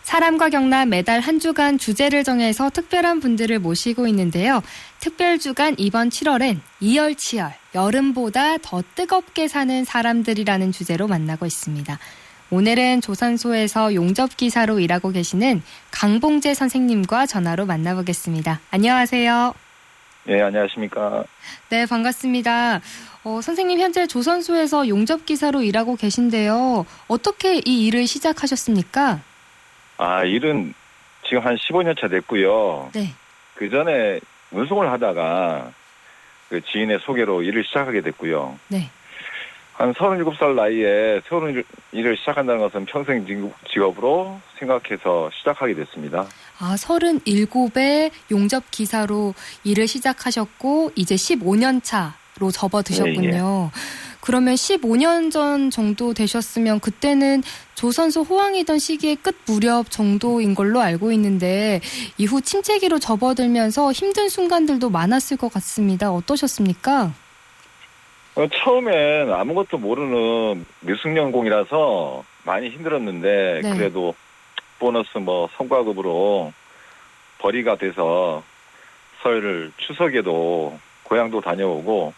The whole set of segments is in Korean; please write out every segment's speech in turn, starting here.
사람과 경남 매달 한 주간 주제를 정해서 특별한 분들을 모시고 있는데요. 특별주간 이번 7월엔 이열치열, 여름보다 더 뜨겁게 사는 사람들이라는 주제로 만나고 있습니다. 오늘은 조선소에서 용접기사로 일하고 계시는 강봉재 선생님과 전화로 만나보겠습니다. 안녕하세요. 네, 안녕하십니까. 네, 반갑습니다. 선생님 현재 조선소에서 용접기사로 일하고 계신데요. 어떻게 이 일을 시작하셨습니까? 일은 지금 한 15년 차 됐고요. 네. 그 전에 운송을 하다가 그 지인의 소개로 일을 시작하게 됐고요. 네. 한 37살 나이에 새로운 일을 시작한다는 것은 평생 직업으로 생각해서 시작하게 됐습니다. 37에 용접기사로 일을 시작하셨고 이제 15년 차로 접어드셨군요. 예. 그러면 15년 전 정도 되셨으면 그때는 조선소 호황이던 시기의 끝 무렵 정도인 걸로 알고 있는데 이후 침체기로 접어들면서 힘든 순간들도 많았을 것 같습니다. 어떠셨습니까? 처음엔 아무것도 모르는 미숙년공이라서 많이 힘들었는데 네. 그래도 보너스 성과급으로 벌이가 돼서 설 추석에도 고향도 다녀오고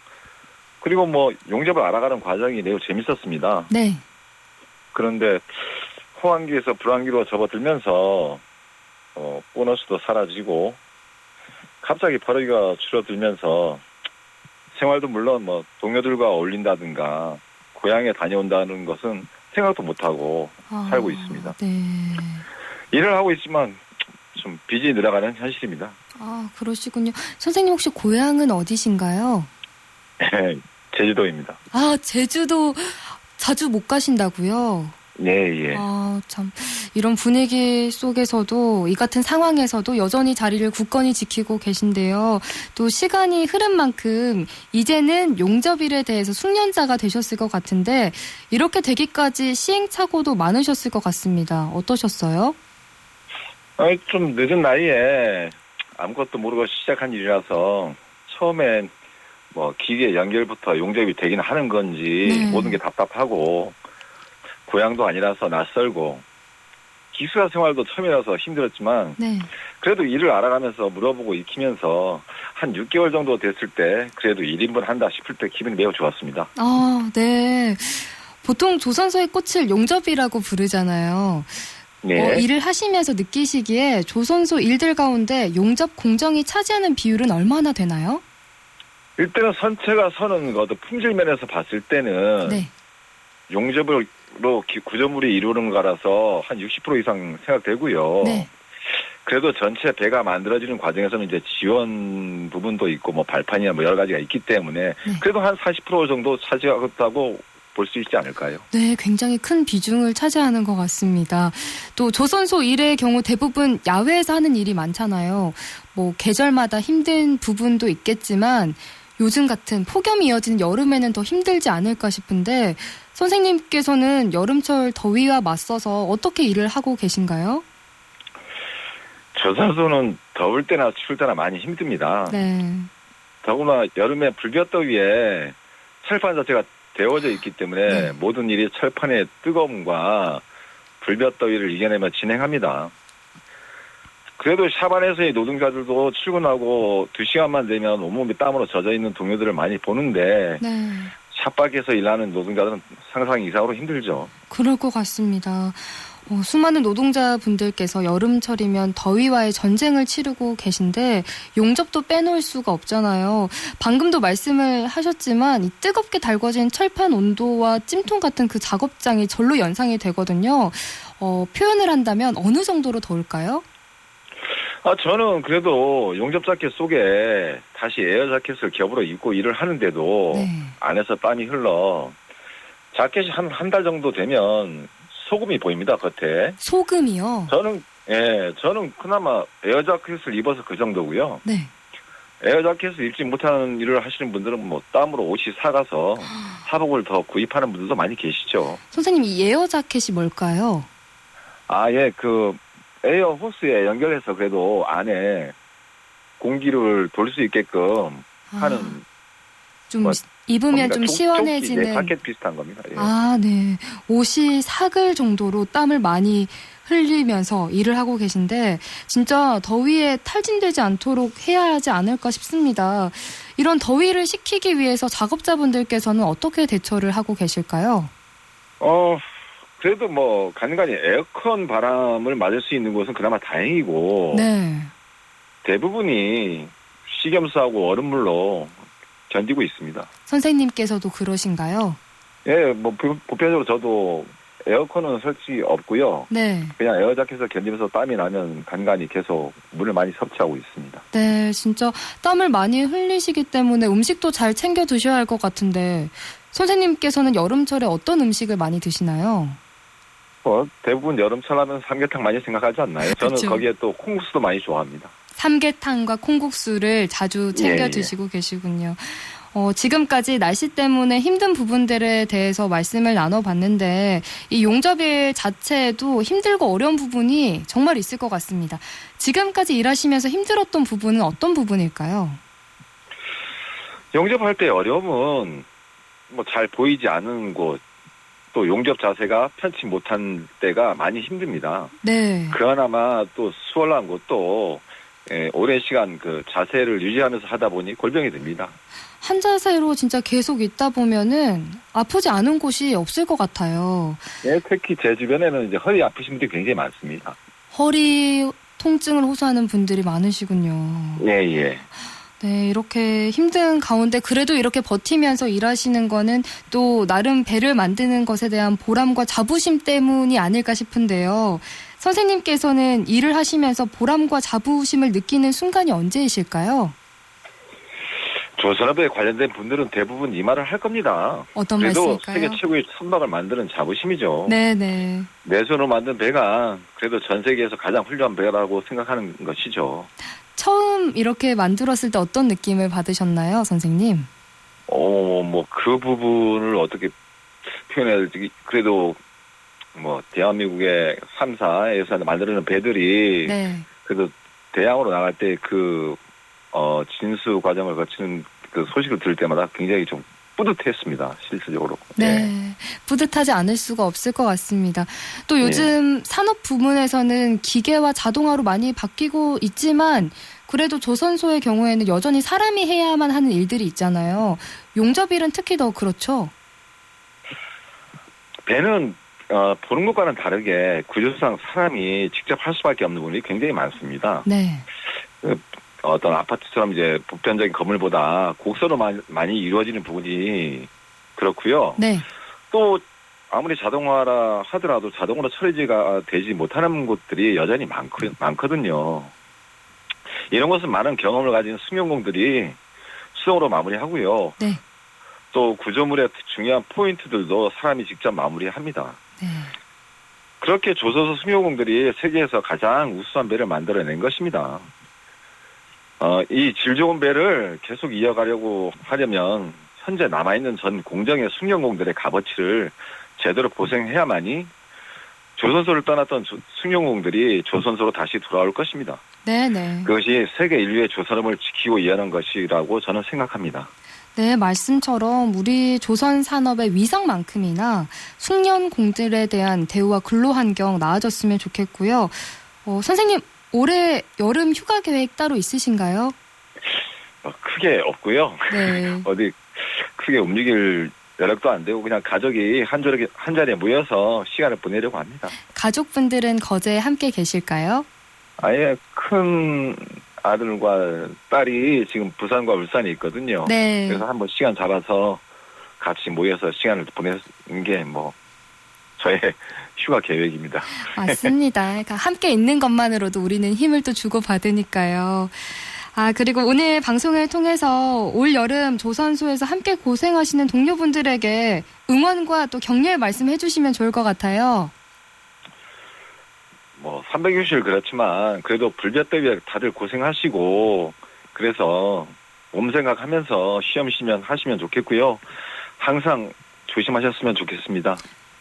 그리고 용접을 알아가는 과정이 매우 재밌었습니다. 네. 그런데 호황기에서 불황기로 접어들면서 보너스도 사라지고 갑자기 벌이가 줄어들면서 생활도 물론 동료들과 어울린다든가 고향에 다녀온다는 것은 생각도 못하고 살고 있습니다. 네. 일을 하고 있지만 좀 빚이 늘어가는 현실입니다. 그러시군요. 선생님 혹시 고향은 어디신가요? 제주도입니다. 제주도 자주 못 가신다고요? 네, 예. 참 이런 분위기 속에서도 이 같은 상황에서도 여전히 자리를 굳건히 지키고 계신데요. 또 시간이 흐른 만큼 이제는 용접일에 대해서 숙련자가 되셨을 것 같은데 이렇게 되기까지 시행착오도 많으셨을 것 같습니다. 어떠셨어요? 좀 늦은 나이에 아무것도 모르고 시작한 일이라서 처음엔 기계 연결부터 용접이 되긴 하는 건지 네. 모든 게 답답하고 고향도 아니라서 낯설고 기숙사 생활도 처음이라서 힘들었지만 네. 그래도 일을 알아가면서 물어보고 익히면서 한 6개월 정도 됐을 때 그래도 1인분 한다 싶을 때 기분이 매우 좋았습니다. 네. 보통 조선소의 꽃을 용접이라고 부르잖아요. 네. 일을 하시면서 느끼시기에 조선소 일들 가운데 용접 공정이 차지하는 비율은 얼마나 되나요? 일단은 선체가 서는 것도 품질 면에서 봤을 때는 네. 용접으로 구조물이 이루는 거라서 한 60% 이상 생각되고요. 네. 그래도 전체 배가 만들어지는 과정에서는 이제 지원 부분도 있고 발판이나 여러 가지가 있기 때문에 네. 그래도 한 40% 정도 차지하겠다고 볼 수 있지 않을까요? 네, 굉장히 큰 비중을 차지하는 것 같습니다. 또 조선소 일의 경우 대부분 야외에서 하는 일이 많잖아요. 계절마다 힘든 부분도 있겠지만 요즘 같은 폭염이 이어지는 여름에는 더 힘들지 않을까 싶은데 선생님께서는 여름철 더위와 맞서서 어떻게 일을 하고 계신가요? 조선소는 더울 때나 추울 때나 많이 힘듭니다. 네. 더구나 여름에 불볕더위에 철판 자체가 데워져 있기 때문에 네. 모든 일이 철판의 뜨거움과 불볕더위를 이겨내며 진행합니다. 그래도 샤반에서의 노동자들도 출근하고 2시간만 되면 온몸이 땀으로 젖어 있는 동료들을 많이 보는데 네. 샷박에서 일하는 노동자들은 상상 이상으로 힘들죠. 그럴 것 같습니다. 수많은 노동자분들께서 여름철이면 더위와의 전쟁을 치르고 계신데 용접도 빼놓을 수가 없잖아요. 방금도 말씀을 하셨지만 이 뜨겁게 달궈진 철판 온도와 찜통 같은 그 작업장이 절로 연상이 되거든요. 표현을 한다면 어느 정도로 더울까요? 저는 그래도 용접 자켓 속에 다시 에어 자켓을 겹으로 입고 일을 하는데도 네. 안에서 땀이 흘러 자켓이 한 달 정도 되면 소금이 보입니다, 겉에. 소금이요? 저는 그나마 에어 자켓을 입어서 그 정도고요. 네. 에어 자켓을 입지 못하는 일을 하시는 분들은 땀으로 옷이 삭아서 사복을 더 구입하는 분들도 많이 계시죠. 선생님, 이 에어 자켓이 뭘까요? 에어 호스에 연결해서 그래도 안에 공기를 돌 수 있게끔 하는 입으면 좀 시원해지는. 네, 자켓 비슷한 겁니다. 예. 아, 네. 옷이 사글 정도로 땀을 많이 흘리면서 일을 하고 계신데 진짜 더위에 탈진되지 않도록 해야 하지 않을까 싶습니다. 이런 더위를 식히기 위해서 작업자분들께서는 어떻게 대처를 하고 계실까요? 그래도 뭐 간간히 에어컨 바람을 맞을 수 있는 곳은 그나마 다행이고 네. 대부분이 식염수하고 얼음물로 견디고 있습니다. 선생님께서도 그러신가요? 예, 뭐 보편적으로 저도 에어컨은 솔직히 없고요. 네. 그냥 에어자켓을 견디면서 땀이 나면 간간히 계속 물을 많이 섭취하고 있습니다. 네, 진짜 땀을 많이 흘리시기 때문에 음식도 잘 챙겨 드셔야 할 것 같은데 선생님께서는 여름철에 어떤 음식을 많이 드시나요? 대부분 여름철 하면 삼계탕 많이 생각하지 않나요? 저는 그쵸. 거기에 또 콩국수도 많이 좋아합니다. 삼계탕과 콩국수를 자주 챙겨 드시고 계시군요. 지금까지 날씨 때문에 힘든 부분들에 대해서 말씀을 나눠봤는데 이 용접일 자체에도 힘들고 어려운 부분이 정말 있을 것 같습니다. 지금까지 일하시면서 힘들었던 부분은 어떤 부분일까요? 용접할 때 어려움은 뭐 잘 보이지 않은 곳, 또 용접 자세가 편치 못한 때가 많이 힘듭니다. 네. 그나마 또 수월한 곳도 오랜 시간 그 자세를 유지하면서 하다 보니 골병이 듭니다. 한 자세로 진짜 계속 있다 보면은 아프지 않은 곳이 없을 것 같아요. 네, 특히 제 주변에는 이제 허리 아프신 분들이 굉장히 많습니다. 허리 통증을 호소하는 분들이 많으시군요. 예. 네, 이렇게 힘든 가운데 그래도 이렇게 버티면서 일하시는 거는 또 나름 배를 만드는 것에 대한 보람과 자부심 때문이 아닐까 싶은데요. 선생님께서는 일을 하시면서 보람과 자부심을 느끼는 순간이 언제이실까요? 조선업에 관련된 분들은 대부분 이 말을 할 겁니다. 어떤 그래도 말씀일까요? 세계 최고의 선박을 만드는 자부심이죠. 네네. 내 손으로 만든 배가 그래도 전 세계에서 가장 훌륭한 배라고 생각하는 것이죠. 처음 이렇게 만들었을 때 어떤 느낌을 받으셨나요, 선생님? 뭐 그 부분을 어떻게 표현해야 될지 그래도 뭐 대한민국의 3사에서 만드는 배들이 네. 그래도 대양으로 나갈 때 그 진수 과정을 거치는 그 소식을 들을 때마다 굉장히 좀 뿌듯했습니다. 실질적으로. 네. 뿌듯하지 않을 수가 없을 것 같습니다. 또 요즘 산업 부문에서는 기계와 자동화로 많이 바뀌고 있지만 그래도 조선소의 경우에는 여전히 사람이 해야만 하는 일들이 있잖아요. 용접일은 특히 더 그렇죠? 배는 보는 것과는 다르게 구조상 사람이 직접 할 수밖에 없는 부분이 굉장히 많습니다. 네. 어떤 아파트처럼 이제 보편적인 건물보다 곡선으로 많이 이루어지는 부분이 그렇고요. 네. 또 아무리 자동화라 하더라도 자동으로 처리가 되지 못하는 곳들이 여전히 많거든요. 이런 것은 많은 경험을 가진 승용공들이 수동으로 마무리하고요. 네. 또 구조물의 중요한 포인트들도 사람이 직접 마무리합니다. 네. 그렇게 조선소 승용공들이 세계에서 가장 우수한 배를 만들어낸 것입니다. 이 질 좋은 배를 계속 이어가려고 하려면 현재 남아있는 전 공정의 승용공들의 값어치를 제대로 보생해야만이 조선소를 떠났던 승용공들이 조선소로 다시 돌아올 것입니다. 네네. 그것이 세계 인류의 조선업을 지키고 이어가는 것이라고 저는 생각합니다. 네, 말씀처럼 우리 조선 산업의 위상만큼이나 숙련공들에 대한 대우와 근로환경 나아졌으면 좋겠고요. 선생님, 올해 여름 휴가 계획 따로 있으신가요? 크게 없고요. 네. 어디 크게 움직일 여력도 안 되고 그냥 가족이 한 자리에 모여서 시간을 보내려고 합니다. 가족분들은 거제에 함께 계실까요? 아예 큰 아들과 딸이 지금 부산과 울산에 있거든요. 네. 그래서 한번 시간 잡아서 같이 모여서 시간을 보내는 게 뭐 저의 휴가 계획입니다. 맞습니다. 그러니까 함께 있는 것만으로도 우리는 힘을 또 주고받으니까요. 그리고 오늘 방송을 통해서 올 여름 조선소에서 함께 고생하시는 동료분들에게 응원과 또 격려의 말씀 해주시면 좋을 것 같아요. 360일 그렇지만 그래도 불볕더위에 다들 고생하시고 그래서 몸 생각하면서 시험 쉬면 하시면 좋겠고요. 항상 조심하셨으면 좋겠습니다.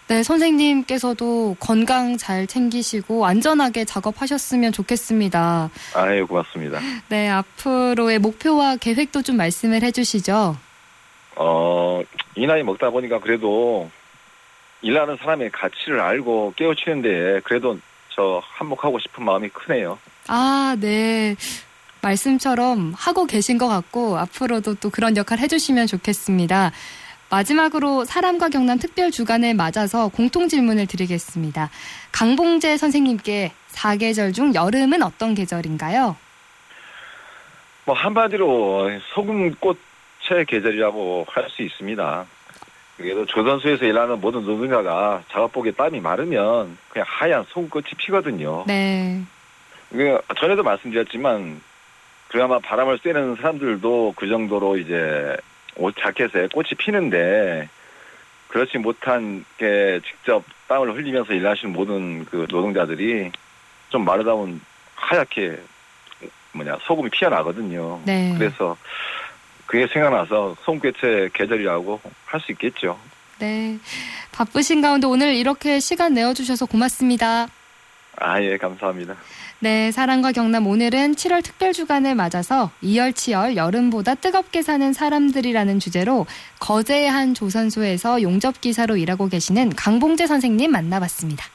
네, 선생님께서도 건강 잘 챙기시고 안전하게 작업하셨으면 좋겠습니다. 아유, 고맙습니다. 네, 앞으로의 목표와 계획도 좀 말씀을 해주시죠. 이 나이 먹다 보니까 그래도 일하는 사람의 가치를 알고 깨우치는데 그래도 저 한몫하고 싶은 마음이 크네요. 아, 네. 말씀처럼 하고 계신 것 같고 앞으로도 또 그런 역할 해주시면 좋겠습니다. 마지막으로 사람과 경남 특별 주간을 맞아서 공통 질문을 드리겠습니다. 강봉재 선생님께 4계절 중 여름은 어떤 계절인가요? 뭐 한마디로 소금꽃의 계절이라고 할 수 있습니다. 그래도 조선소에서 일하는 모든 노동자가 작업복에 땀이 마르면 그냥 하얀 소금꽃이 피거든요. 네. 전에도 말씀드렸지만 그나마 바람을 쐬는 사람들도 그 정도로 이제 옷 자켓에 꽃이 피는데 그렇지 못한 게 직접 땀을 흘리면서 일하시는 모든 그 노동자들이 좀 마르다 보면 하얗게 소금이 피어나거든요. 네. 그래서 그게 생각나서 소금꽃의 계절이라고 할 수 있겠죠. 네. 바쁘신 가운데 오늘 이렇게 시간 내어주셔서 고맙습니다. 예, 감사합니다. 네, 사랑과 경남 오늘은 7월 특별주간을 맞아서 이열치열 여름보다 뜨겁게 사는 사람들이라는 주제로 거제의 한 조선소에서 용접기사로 일하고 계시는 강봉재 선생님 만나봤습니다.